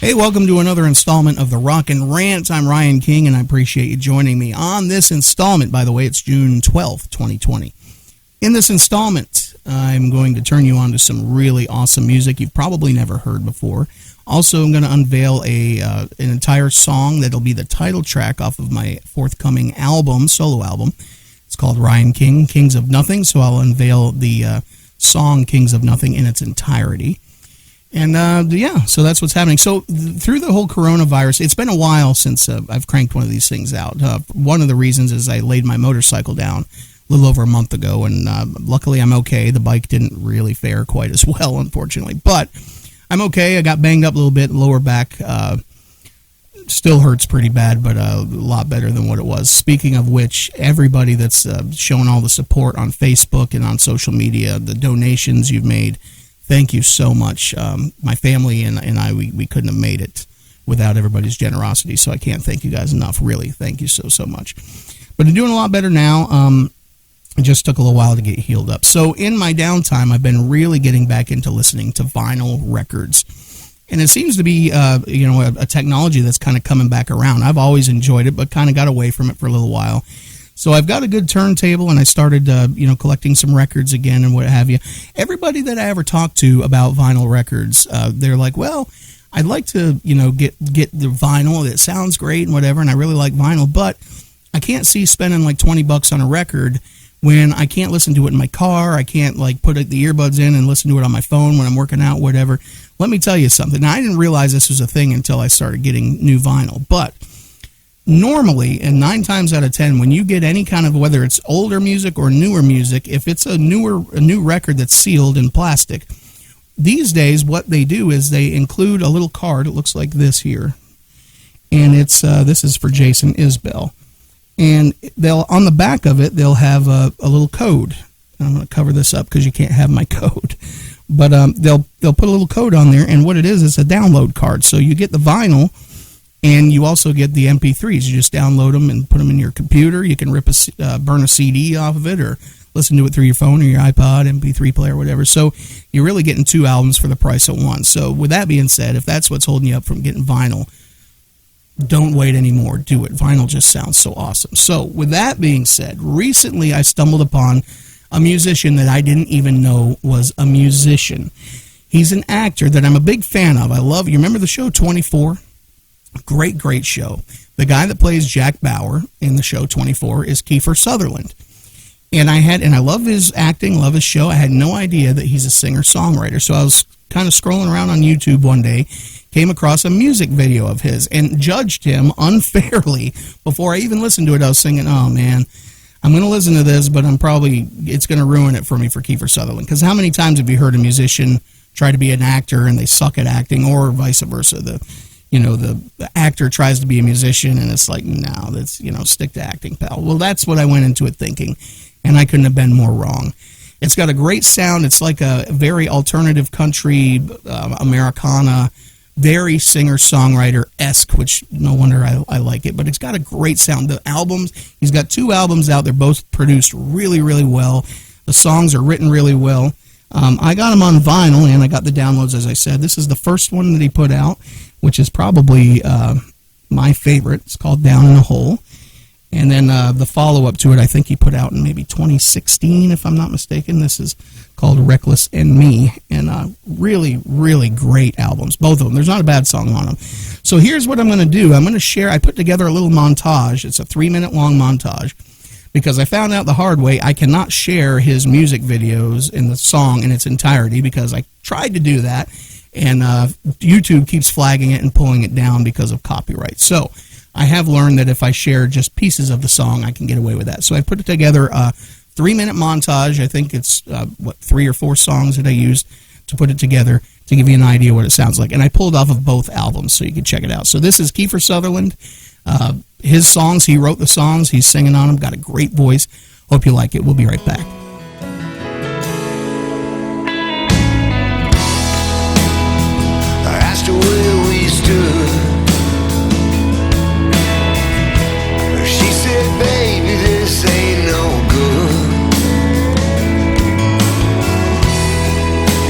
Hey, welcome to another installment of the RAWK RANT. I'm Ryan King, and I appreciate you joining me on this installment. By the way, it's June 12th, 2020. In this installment, I'm going to turn you on to some really awesome music you've probably never heard before. Also, I'm going to unveil an entire song that'll be the title track off of my forthcoming album, solo album. It's called Ryan King, Kings of Nothing, so I'll unveil the song Kings of Nothing in its entirety. And, so that's what's happening. So through the whole coronavirus, it's been a while since I've cranked one of these things out. One of the reasons is I laid my motorcycle down a little over a month ago, and luckily I'm okay. The bike didn't really fare quite as well, unfortunately. But I'm okay. I got banged up a little bit, lower back. Still hurts pretty bad, but a lot better than what it was. Speaking of which, everybody that's shown all the support on Facebook and on social media, the donations you've made, thank you so much. My family and I, we couldn't have made it without everybody's generosity, so I can't thank you guys enough, really. Thank you so much. But I'm doing a lot better now. It just took a little while to get healed up. So in my downtime, I've been really getting back into listening to vinyl records. And it seems to be a technology that's kind of coming back around. I've always enjoyed it, but kind of got away from it for a little while. So I've got a good turntable, and I started, collecting some records again and what have you. Everybody that I ever talked to about vinyl records, they're like, well, I'd like to, get the vinyl. It sounds great and whatever, and I really like vinyl, but I can't see spending like $20 on a record when I can't listen to it in my car. I can't put the earbuds in and listen to it on my phone when I'm working out, whatever. Let me tell you something. Now, I didn't realize this was a thing until I started getting new vinyl, but normally, and 9 times out of 10, when you get any kind of, whether it's older music or newer music, if it's a new record that's sealed in plastic, these days what they do is they include a little card. It looks like this here, and it's this is for Jason Isbell, and they'll, on the back of it, they'll have a little code. And I'm going to cover this up because you can't have my code, but they'll put a little code on there, and what it is a download card. So you get the vinyl, and you also get the MP3s. You just download them and put them in your computer. You can burn a CD off of it, or listen to it through your phone or your iPod, MP3 player, whatever. So you're really getting 2 albums for the price of one. So with that being said, if that's what's holding you up from getting vinyl, don't wait anymore. Do it. Vinyl just sounds so awesome. So with that being said, recently I stumbled upon a musician that I didn't even know was a musician. He's an actor that I'm a big fan of. I love. You remember the show 24? Great show. The guy that plays Jack Bauer in the show 24 is Kiefer Sutherland. And I love his acting, love his show. I had no idea that he's a singer-songwriter. So I was kind of scrolling around on YouTube one day, came across a music video of his, and judged him unfairly before I even listened to it. I was thinking, oh man, I'm going to listen to this, but it's going to ruin it for me for Kiefer Sutherland. Because how many times have you heard a musician try to be an actor and they suck at acting, or vice versa? The actor tries to be a musician, and it's like, no, that's, stick to acting, pal. Well, that's what I went into it thinking, and I couldn't have been more wrong. It's got a great sound. It's like a very alternative country, Americana, very singer-songwriter-esque, which no wonder I like it, but it's got a great sound. The albums, he's got 2 albums out. They're both produced really, really well. The songs are written really well. I got them on vinyl, and I got the downloads, as I said. This is the first one that he put out, which is probably my favorite. It's called Down in a Hole. And then the follow-up to it, I think he put out in maybe 2016, if I'm not mistaken. This is called Reckless and Me. And really, really great albums, both of them. There's not a bad song on them. So here's what I'm going to do. I'm going to share. I put together a little montage. It's a 3-minute-long montage, because I found out the hard way I cannot share his music videos in the song in its entirety, because I tried to do that, and YouTube keeps flagging it and pulling it down because of copyright. So I have learned that if I share just pieces of the song, I can get away with that. So I put together a 3-minute montage. I think it's 3 or 4 songs that I used to put it together to give you an idea what it sounds like. And I pulled off of both albums, so you can check it out. So this is Kiefer Sutherland. His songs, he wrote the songs, he's singing on them, got a great voice. Hope you like it. We'll be right back. I asked her where we stood. She said, baby, this ain't no good.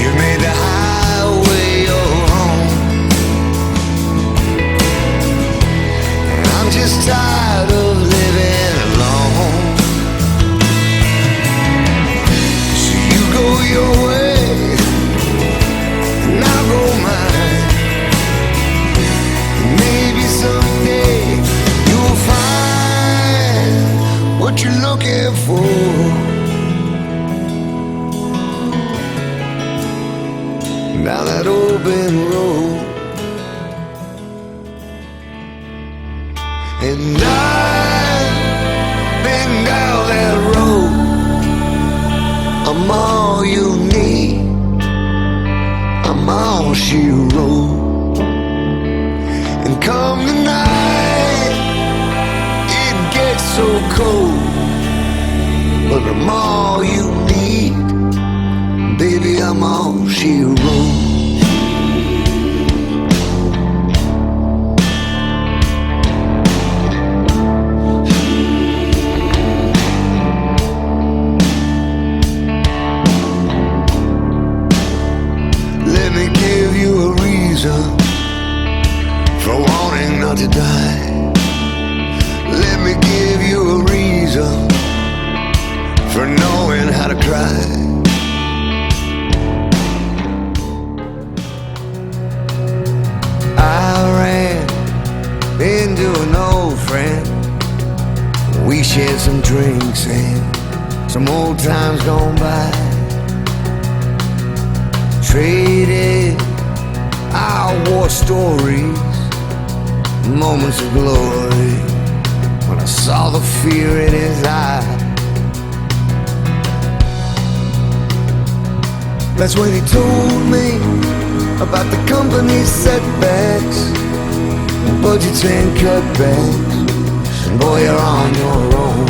You made the highway your home. tired of living alone. So you go your way, and I'll go mine. Maybe someday you'll find what you're looking for. Down that open road. And I've been down that road. I'm all you need. I'm all she wrote. And come the night, it gets so cold, but I'm all you need. Baby, I'm all she wrote. Let me give you a reason for wanting not to die. Let me give you a reason for knowing how to cry. I ran into an old friend. We shared some drinks and some old times gone by. Traded our war stories, moments of glory, when I saw the fear in his eye. That's when he told me about the company's setbacks, budgets and cutbacks, and boy, you're on your own.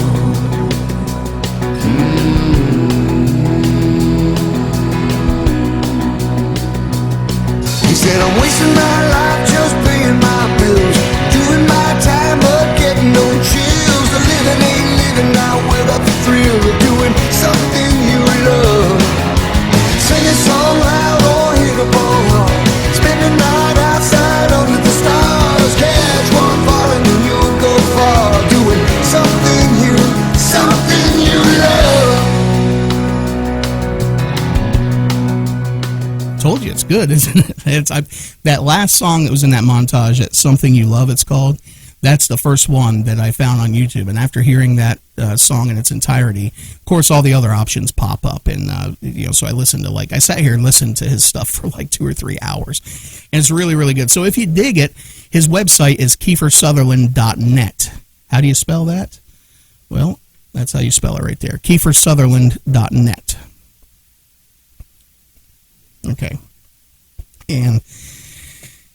He said, I'm wasting my life just paying my bills, doing my time but getting no chills. The living ain't living now without the thrill of doing something you love. Sing a song loud or hit a ball hard. Spend the night outside under the stars. Catch one falling and you'll go far. Doing something you love. Told you it's good, isn't it? That last song that was in that montage, that Something You Love, it's called. That's the first one that I found on YouTube, and after hearing that song in its entirety, of course, all the other options pop up, and so I listened to I sat here and listened to his stuff for like 2 or 3 hours, and it's really, really good. So if you dig it, his website is KieferSutherland.net. How do you spell that? Well, that's how you spell it right there, KieferSutherland.net. Okay, and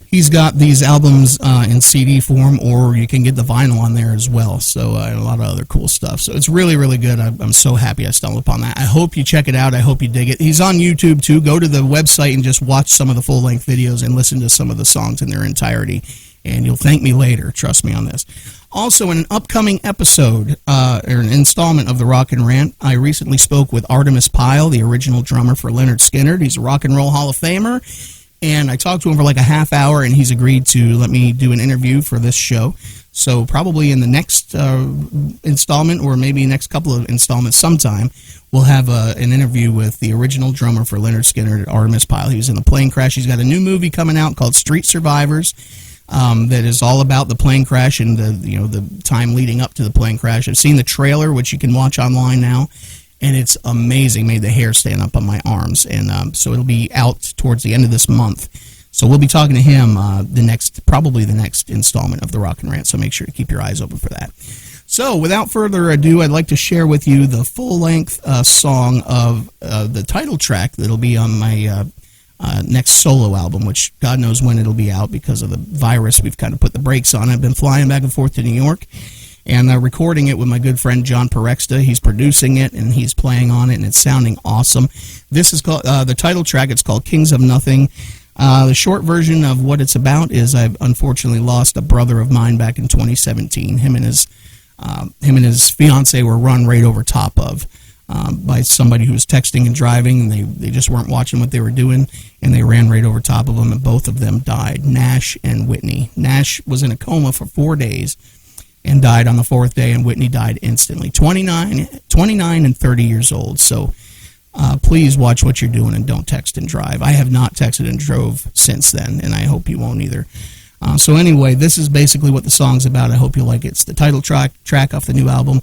he's got these albums in CD form, or you can get the vinyl on there as well. So a lot of other cool stuff. So it's really, really good. I'm so happy I stumbled upon that. I hope you check it out. I hope you dig it. He's on YouTube too. Go to the website and just watch some of the full-length videos and listen to some of the songs in their entirety, and you'll thank me later. Trust me on this. Also, in an upcoming episode, or an installment of the Rock and Rant, I recently spoke with Artimus Pyle, the original drummer for Lynyrd Skynyrd. He's a Rock and Roll Hall of Famer. And I talked to him for like a half hour, and he's agreed to let me do an interview for this show. So probably in the next installment, or maybe next couple of installments sometime, we'll have an interview with the original drummer for Lynyrd Skynyrd, Artimus Pyle. He was in the plane crash. He's got a new movie coming out called Street Survivors that is all about the plane crash and the time leading up to the plane crash. I've seen the trailer, which you can watch online now. And it's amazing. Made the hair stand up on my arms. And so it'll be out towards the end of this month. So we'll be talking to him probably the next installment of the Rock and Rant. So make sure to keep your eyes open for that. So without further ado, I'd like to share with you the full-length song of the title track that'll be on my next solo album, which God knows when it'll be out because of the virus. We've kind of put the brakes on it. I've been flying back and forth to New York and recording it with my good friend John Perexta. He's producing it, and he's playing on it, and it's sounding awesome. This is called the title track. It's called Kings of Nothing. The short version of what it's about is I've unfortunately lost a brother of mine back in 2017. Him and his fiance were run right over top of by somebody who was texting and driving, and they just weren't watching what they were doing, and they ran right over top of them, and both of them died, Nash and Whitney. Nash was in a coma for 4 days, and died on the fourth day, and Whitney died instantly. 29 and 30 years old. So please watch what you're doing and don't text and drive. I have not texted and drove since then, and I hope you won't either. So anyway, this is basically what the song's about. I hope you like it. It's the title track off the new album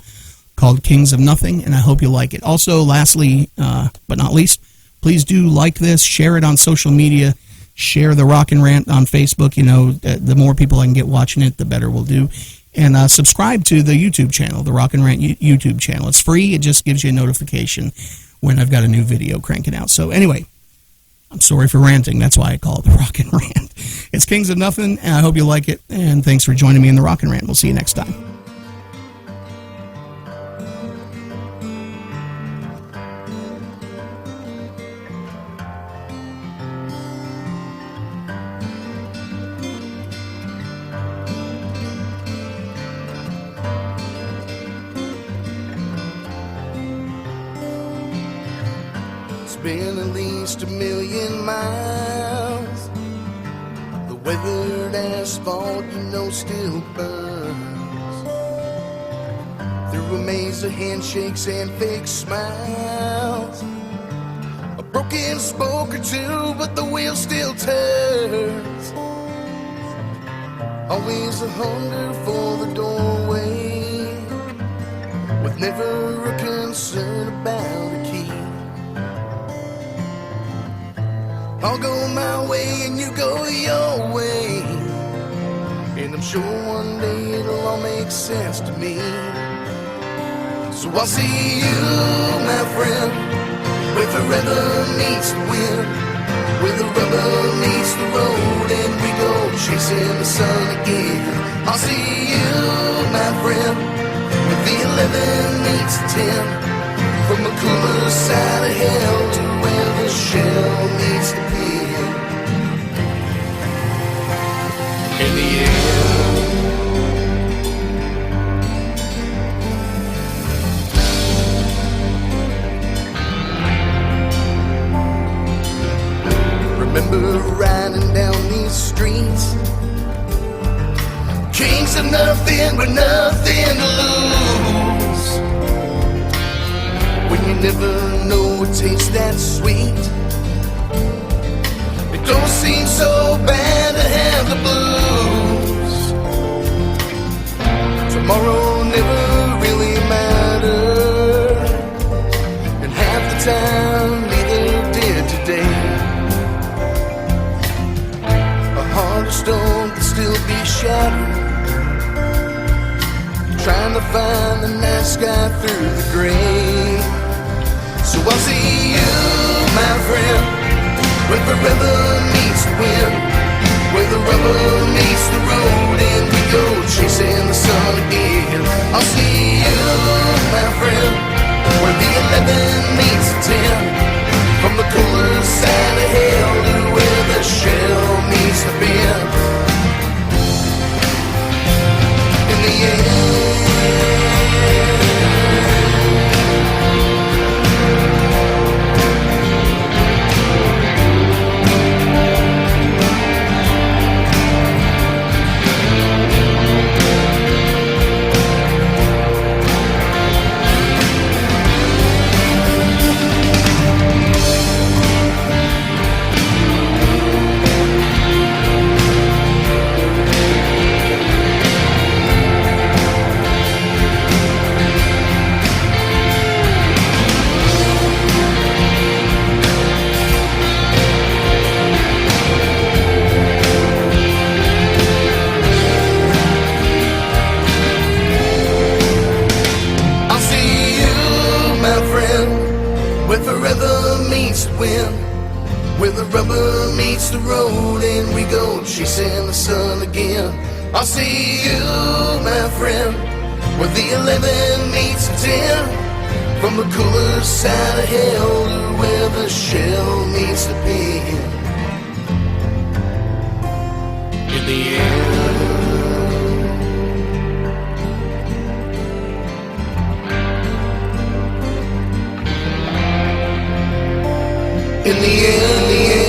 called Kings of Nothing, and I hope you like it. Also, lastly, but not least, please do like this, share it on social media, share the Rock and Rant on Facebook. You know, the more people I can get watching it, the better we'll do. And subscribe to the YouTube channel, the Rock and Rant YouTube channel. It's free. It just gives you a notification when I've got a new video cranking out. So anyway, I'm sorry for ranting. That's why I call it the Rock and Rant. It's Kings of Nothing, and I hope you like it. And thanks for joining me in the Rock and Rant. We'll see you next time. Been at least 1,000,000 miles. The weathered asphalt, you know, still burns. Through a maze of handshakes and fake smiles. A broken spoke or two, but the wheel still turns. Always a hunger for the doorway, with never a concern about a key. I'll go my way and you go your way, and I'm sure one day it'll all make sense to me. So I'll see you, my friend, where forever meets the wind, where the rubber meets the road, and we go chasing the sun again. I'll see you, my friend, where the 11 meets the 10, from the cooler side of hell to where the shell meets the pin. In the end, remember riding down these streets, kings of nothing but nothing to lose. When you never know it tastes that sweet, it don't seem so bad to have the blues. Tomorrow never really mattered, and half the time neither did today. A heart of stone can still be shattered, trying to find the night sky through the gray. So I'll see you, my friend, where forever meets the wind, where the rubber meets the road, and we go chasing the sun again. I'll see you, my friend, where the 11 meets the 10, from the cooler side of hell to where the shell meets the bin. In the end, where the rubber meets the road, and we go chasing the sun again. I'll see you, my friend, where the 11 meets the 10, from the cooler side of hell to where the shell meets the pin. In the end, in the end.